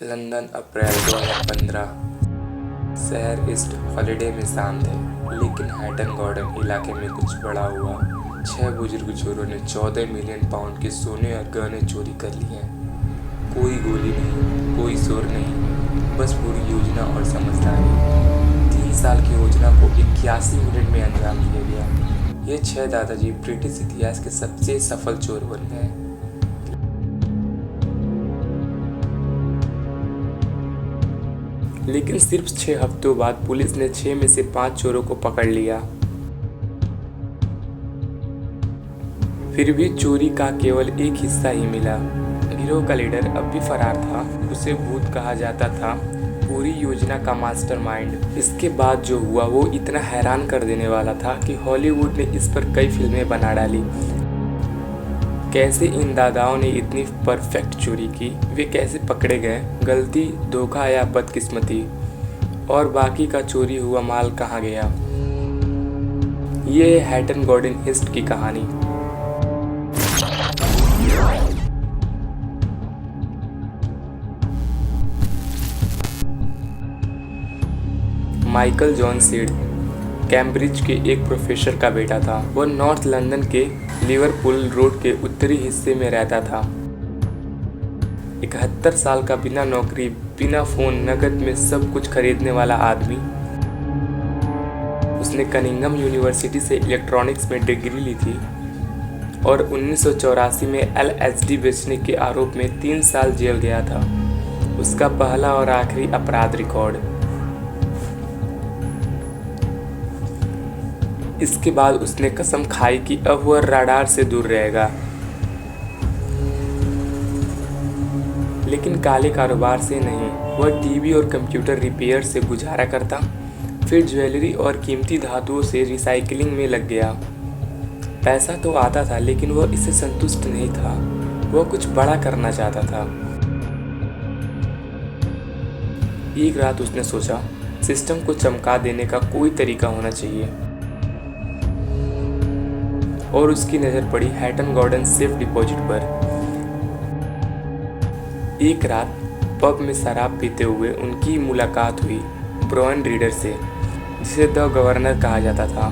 London अप्रैल 2015। शहर east holiday में शांत है, लेकिन हैटन गार्डन इलाके में कुछ बड़ा हुआ। 6 बुजुर्ग चोरों ने 14 मिलियन पाउंड के सोने और गहने चोरी कर लिए हैं। कोई गोली नहीं, कोई शोर नहीं, बस पूरी योजना और समझदारी। 3 साल की योजना को 81 मिनट में अंजाम दिया गया। ये 6 दादाजी ब्रिटिश इतिहास के सबसे सफल चोर बन गए। लेकिन सिर्फ 6 हफ्तों बाद पुलिस ने 6 में से 5 चोरों को पकड़ लिया। फिर भी चोरी का केवल एक हिस्सा ही मिला। गिरोह का लीडर अब भी फरार था। उसे भूत कहा जाता था, पूरी योजना का मास्टरमाइंड। इसके बाद जो हुआ वो इतना हैरान कर देने वाला था कि हॉलीवुड ने इस पर कई फिल्में बना डाली। कैसे इन दादाओं ने इतनी परफेक्ट चोरी की, वे कैसे पकड़े गए, गलती, धोखा या बदकिस्मती, और बाकी का चोरी हुआ माल कहाँ गया। ये है हैटन गार्डन हीस्ट की कहानी। माइकल जॉन सीड कैम्ब्रिज के एक प्रोफेसर का बेटा था। वह नॉर्थ लंदन के लिवरपूल रोड के उत्तरी हिस्से में रहता था। 71 साल का, बिना नौकरी, बिना फोन, नकद में सब कुछ खरीदने वाला आदमी। उसने कनिंघम यूनिवर्सिटी से इलेक्ट्रॉनिक्स में डिग्री ली थी और 1984 में एलएसडी बेचने के आरोप में 3 साल जेल गया था। उसका पहला और आखिरी अपराध रिकॉर्ड। इसके बाद उसने कसम खाई कि अब वह रडार से दूर रहेगा। लेकिन काले कारोबार से नहीं, वह टीवी और कंप्यूटर रिपेयर से गुजारा करता। फिर ज्वेलरी और कीमती धातुओं से रिसाइकलिंग में लग गया। पैसा तो आता था, लेकिन वह इससे संतुष्ट नहीं था। वह कुछ बड़ा करना चाहता था। एक रात उसने सोचा, सिस्टम को चमका देने का कोई तरीका होना चाहिए। और उसकी नज़र पड़ी हैटन गार्डन सेफ डिपॉजिट पर। एक रात पब में शराब पीते हुए उनकी मुलाकात हुई ब्रायन रीडर से, जिसे द गवर्नर कहा जाता था,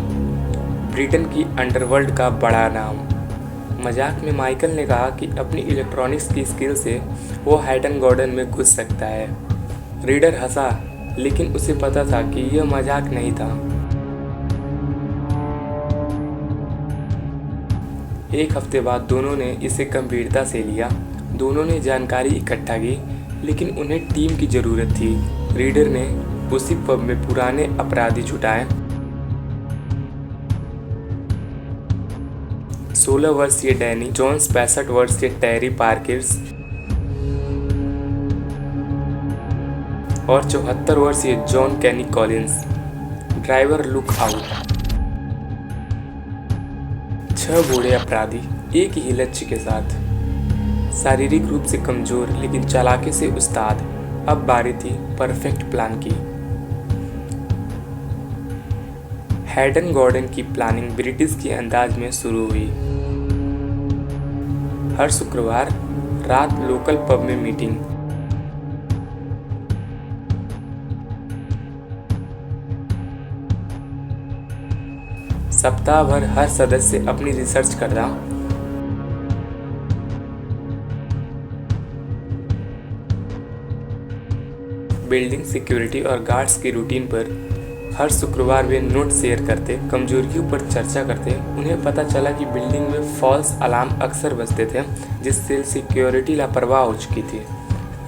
ब्रिटेन की अंडरवर्ल्ड का बड़ा नाम। मजाक में माइकल ने कहा कि अपनी इलेक्ट्रॉनिक्स की स्किल से वो हैटन गार्डन में घुस सकता है। रीडर हंसा, लेकिन उसे पता था कि यह मजाक नहीं था। एक हफ्ते बाद दोनों ने इसे गंभीरता से लिया। दोनों ने जानकारी इकट्ठा की, लेकिन उन्हें टीम की ज़रूरत थी। रीडर ने उसी पब में पुराने अपराधी जुटाए। 16 वर्षीय डैनी जोन्स, 65 वर्षीय टेरी पार्किंस और 74 वर्षीय जॉन कैनी कॉलिंस। Driver look out. 6 बूढ़े अपराधी एक ही लक्ष्य के साथ। शारीरिक रूप से कमजोर, लेकिन चालाकी से उस्ताद। अब बारी थी परफेक्ट प्लान की। हैटन गार्डन की प्लानिंग ब्रिटिश के अंदाज में शुरू हुई। हर शुक्रवार रात लोकल पब में मीटिंग। सप्ताह भर हर सदस्य अपनी रिसर्च करता। बिल्डिंग सिक्योरिटी और गार्ड्स की रूटीन पर हर शुक्रवार वे नोट शेयर करते, कमजोरियों पर चर्चा करते। उन्हें पता चला कि बिल्डिंग में फॉल्स अलार्म अक्सर बजते थे, जिससे सिक्योरिटी लापरवाह हो चुकी थी।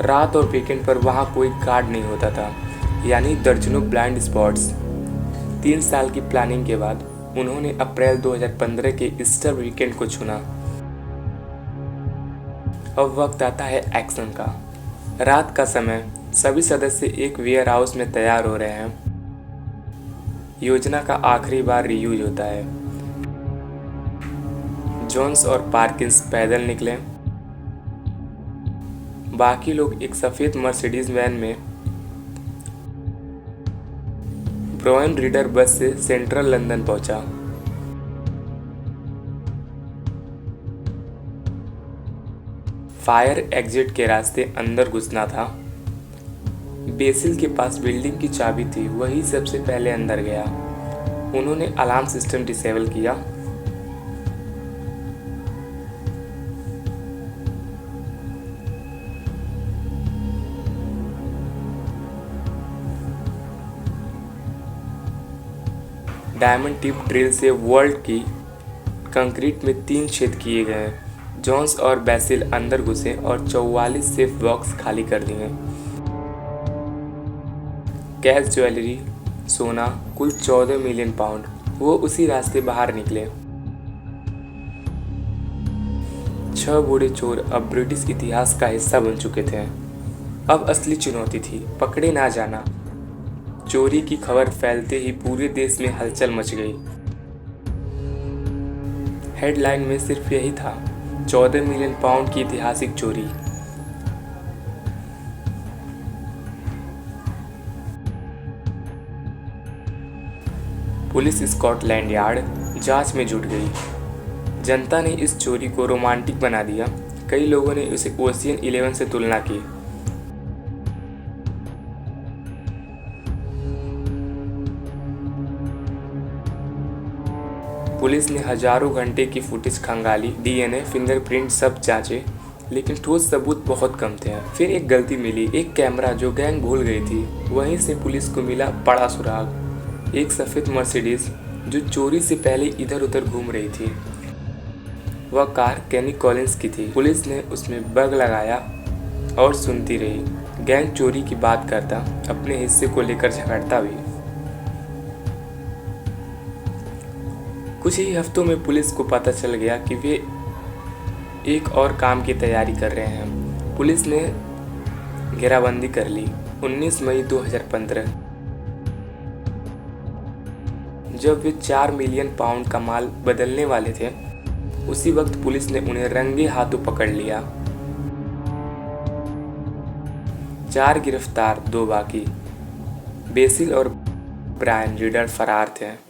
रात और वीकेंड पर वहां कोई गार्ड नहीं होता था, यानी दर्जनों ब्लाइंड स्पॉट्स। 3 साल की प्लानिंग के बाद उन्होंने अप्रैल 2015 के ईस्टर वीकेंड को चुना। अब वक्त आता है एक्शन का। रात का समय, सभी सदस्य एक वेयर हाउस में तैयार हो रहे हैं। योजना का आखिरी बार रियूज होता है। जोन्स और पार्किंस पैदल निकले। बाकी लोग एक सफेद मर्सिडीज वैन में। ब्रायन रीडर बस से सेंट्रल लंदन पहुंचा। फायर एग्जिट के रास्ते अंदर घुसना था। बेसिल के पास बिल्डिंग की चाबी थी, वही सबसे पहले अंदर गया। उन्होंने अलार्म सिस्टम डिसेबल किया। डायमंड टिप ड्रिल से वॉल्ट की कंक्रीट में 3 छेद किए गए। जॉन्स और बेसिल अंदर घुसे और 44 सेफ बॉक्स खाली कर दिए। कैश, ज्वेलरी, सोना, कुल 14 मिलियन पाउंड। वो उसी रास्ते बाहर निकले। 6 बूढ़े चोर अब ब्रिटिश इतिहास का हिस्सा बन चुके थे। अब असली चुनौती थी पकड़े ना जाना। चोरी की खबर फैलते ही पूरे देश में हलचल मच गई। हेडलाइन में सिर्फ यही था, 14 मिलियन पाउंड की ऐतिहासिक चोरी। पुलिस स्कॉटलैंड यार्ड जांच में जुट गई। जनता ने इस चोरी को रोमांटिक बना दिया। कई लोगों ने उसे ओशियन 11 से तुलना की। पुलिस ने हजारों घंटे की फुटेज खंगाली, डीएनए, फिंगरप्रिंट सब जांचे, लेकिन ठोस सबूत बहुत कम थे। फिर एक गलती मिली, एक कैमरा जो गैंग भूल गई थी। वहीं से पुलिस को मिला बड़ा सुराग, एक सफ़ेद मर्सिडीज जो चोरी से पहले इधर उधर घूम रही थी। वह कार केनी कॉलिंस की थी। पुलिस ने उसमें बग लगाया और सुनती रही। गैंग चोरी की बात करता, अपने हिस्से को लेकर झगड़ता भी। कुछ ही हफ्तों में पुलिस को पता चल गया कि वे एक और काम की तैयारी कर रहे हैं। पुलिस ने घेराबंदी कर ली। 19 मई 2015 जब वे 4 मिलियन पाउंड का माल बदलने वाले थे, उसी वक्त पुलिस ने उन्हें रंगे हाथों पकड़ लिया। 4 गिरफ्तार, 2 बाकी। बेसिल और ब्रायन रीडर फरार थे।